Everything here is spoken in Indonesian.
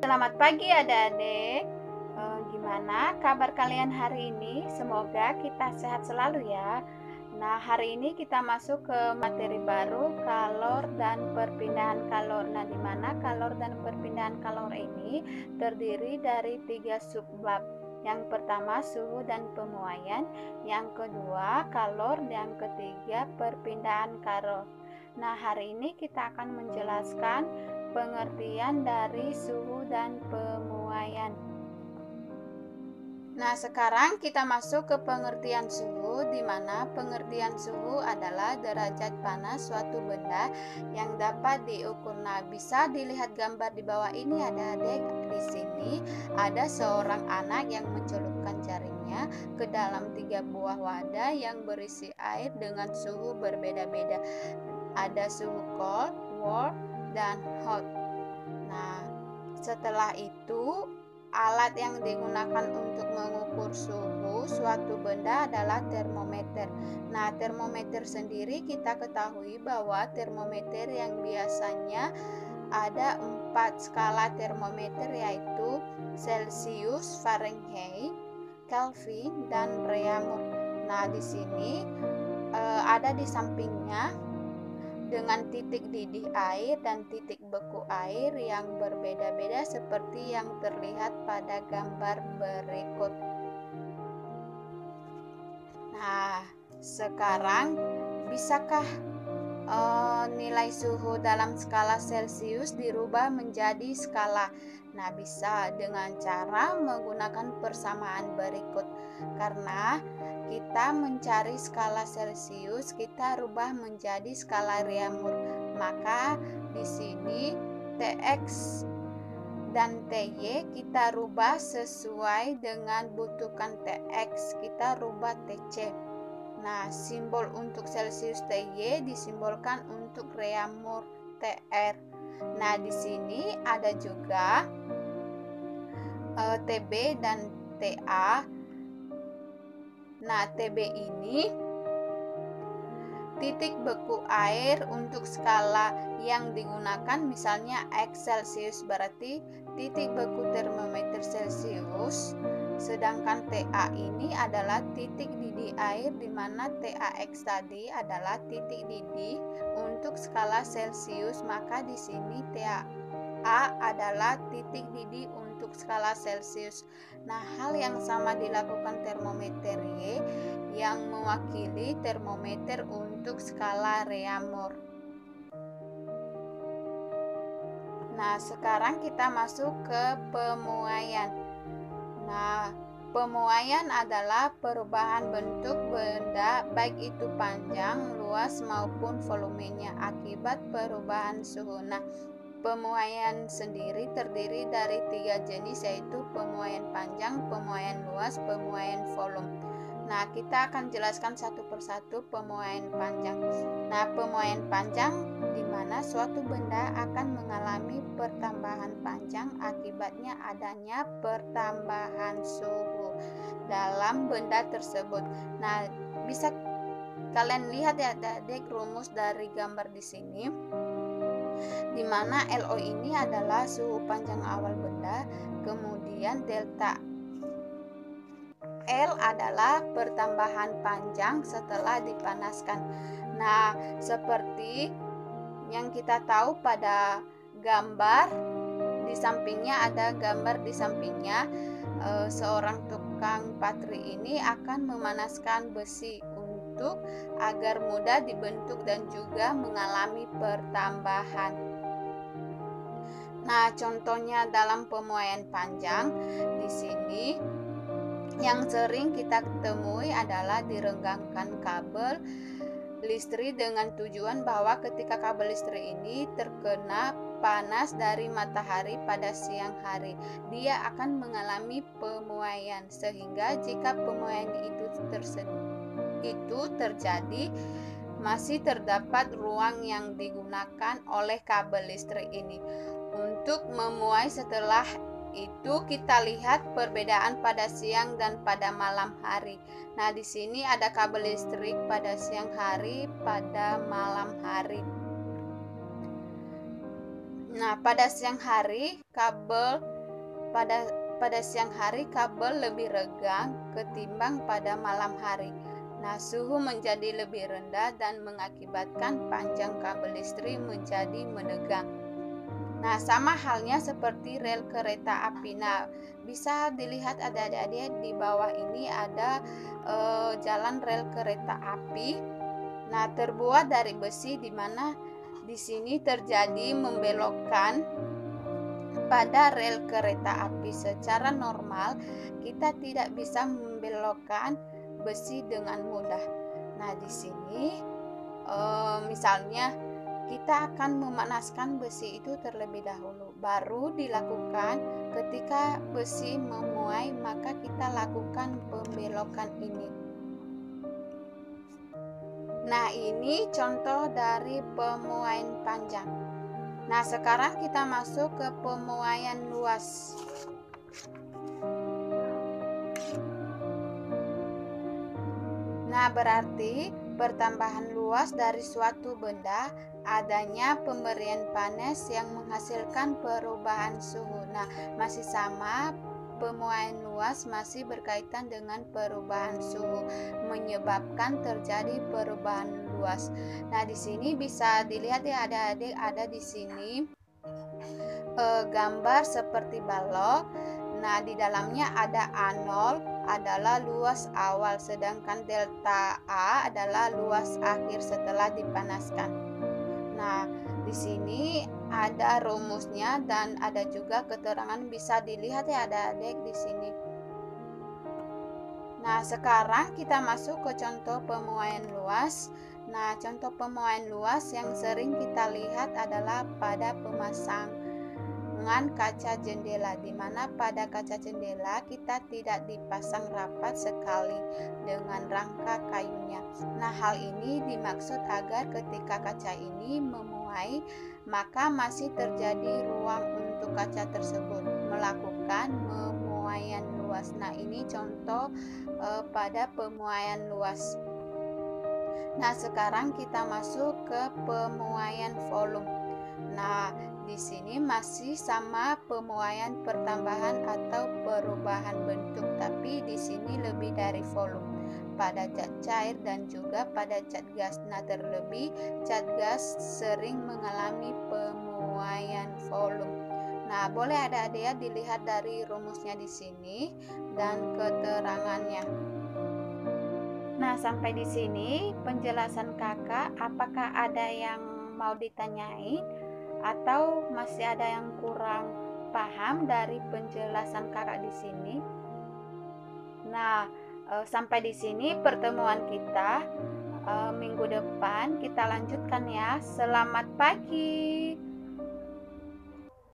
Selamat pagi adik-adik. Gimana kabar kalian hari ini? Semoga kita sehat selalu ya. Nah, hari ini kita masuk ke materi baru, kalor dan perpindahan kalor. Nah, di mana kalor dan perpindahan kalor ini terdiri dari 3 subbab. Yang pertama suhu dan pemuaian, yang kedua kalor, yang ketiga perpindahan kalor. Nah, hari ini kita akan menjelaskan pengertian dari suhu dan pemuaian. Nah, sekarang kita masuk ke pengertian suhu, di mana pengertian suhu adalah derajat panas suatu benda yang dapat diukur. Nah, bisa dilihat gambar di bawah ini ada adik. Di sini ada seorang anak yang mencelupkan jarinya ke dalam 3 buah wadah yang berisi air dengan suhu berbeda-beda. Ada suhu cold, warm, dan hot. Nah, setelah itu alat yang digunakan untuk mengukur suhu suatu benda adalah termometer. Nah, termometer sendiri kita ketahui bahwa termometer yang biasanya ada 4 skala termometer, yaitu Celsius, Fahrenheit, Kelvin, dan Reaumur. Nah, di sini ada di sampingnya dengan titik didih air dan titik beku air yang berbeda-beda seperti yang terlihat pada gambar berikut. Nah, sekarang bisakah nilai suhu dalam skala Celsius dirubah menjadi skala? Nah, bisa dengan cara menggunakan persamaan berikut. Karena kita mencari skala Celsius, kita rubah menjadi skala Reaumur. Maka di sini Tx dan Ty kita rubah sesuai dengan butuhkan Tx, kita rubah Tc. Nah, simbol untuk Celsius Ty disimbolkan untuk Reaumur Tr. Nah, di sini ada juga Tb dan Ta. Nah, Tb ini titik beku air untuk skala yang digunakan, misalnya X Celsius berarti titik beku termometer Celsius, sedangkan Ta ini adalah titik didih air, di mana Tax tadi adalah titik didih untuk skala Celsius, maka di sini Ta adalah titik didih untuk skala Celsius. Nah, hal yang sama dilakukan termometer Y yang mewakili termometer untuk skala Reaumur. Nah, sekarang kita masuk ke pemuaian. Nah, pemuaian adalah perubahan bentuk benda baik itu panjang, luas maupun volumenya akibat perubahan suhu. Nah, pemuaian sendiri terdiri dari 3 jenis, yaitu pemuaian panjang, pemuaian luas, pemuaian volume. Nah, kita akan jelaskan satu persatu pemuaian panjang. Nah, pemuaian panjang di mana suatu benda akan mengalami pertambahan panjang akibatnya adanya pertambahan suhu dalam benda tersebut. Nah, bisa kalian lihat ya adik rumus dari gambar di sini, di mana LO ini adalah suhu panjang awal benda, kemudian delta L adalah pertambahan panjang setelah dipanaskan. Nah, seperti yang kita tahu pada gambar di sampingnya, ada gambar di sampingnya seorang tukang patri ini akan memanaskan besi untuk agar mudah dibentuk dan juga mengalami pertambahan. Nah, contohnya dalam pemuaian panjang di sini yang sering kita temui adalah direnggangkan kabel listrik dengan tujuan bahwa ketika kabel listrik ini terkena panas dari matahari pada siang hari, dia akan mengalami pemuaian, sehingga jika pemuaian itu terjadi, masih terdapat ruang yang digunakan oleh kabel listrik ini untuk memuai. Setelah itu kita lihat perbedaan pada siang dan pada malam hari. Nah, di sini ada kabel listrik pada siang hari, pada malam hari. Nah, pada pada siang hari kabel lebih regang ketimbang pada malam hari. Nah, suhu menjadi lebih rendah dan mengakibatkan panjang kabel listrik menjadi menegang. Nah, sama halnya seperti rel kereta api. Nah, bisa dilihat ada adik-adik di bawah ini ada jalan rel kereta api. Nah, terbuat dari besi di mana di sini terjadi membelokkan pada rel kereta api. Secara normal, kita tidak bisa membelokkan besi dengan mudah. Nah, di sini misalnya kita akan memanaskan besi itu terlebih dahulu, baru dilakukan ketika besi memuai, maka kita lakukan pembelokan ini. Nah, ini contoh dari pemuaian panjang. Nah, sekarang kita masuk ke pemuaian luas. Nah, berarti pertambahan luas dari suatu benda adanya pemberian panas yang menghasilkan perubahan suhu. Nah, masih sama, pemuaian luas masih berkaitan dengan perubahan suhu, menyebabkan terjadi perubahan luas. Nah, di sini bisa dilihat ya adik-adik, ada di sini gambar seperti balok. Nah, di dalamnya ada A0 adalah luas awal, sedangkan delta A adalah luas akhir setelah dipanaskan. Nah, di sini ada rumusnya dan ada juga keterangan, bisa dilihat ya adik-adik di sini. Nah, sekarang kita masuk ke contoh pemuaian luas. Nah, contoh pemuaian luas yang sering kita lihat adalah pada pemasangan kaca jendela, di mana pada kaca jendela kita tidak dipasang rapat sekali dengan rangka kayunya. Nah, hal ini dimaksud agar ketika kaca ini memuai, maka masih terjadi ruang untuk kaca tersebut melakukan pemuaian luas. Nah, ini contoh pada pemuaian luas. Nah, sekarang kita masuk ke pemuaian volume. Nah, di sini masih sama pemuaian pertambahan atau perubahan bentuk, tapi di sini lebih dari volume pada cat cair dan juga pada cat gas. Nah, terlebih cat gas sering mengalami pemuaian volume. Nah, boleh adik-adik dilihat dari rumusnya di sini dan keterangannya. Nah, sampai di sini penjelasan kakak. Apakah ada yang mau ditanyain atau masih ada yang kurang paham dari penjelasan kakak di sini? Nah, sampai di sini pertemuan kita. Minggu depan kita lanjutkan ya. Selamat pagi.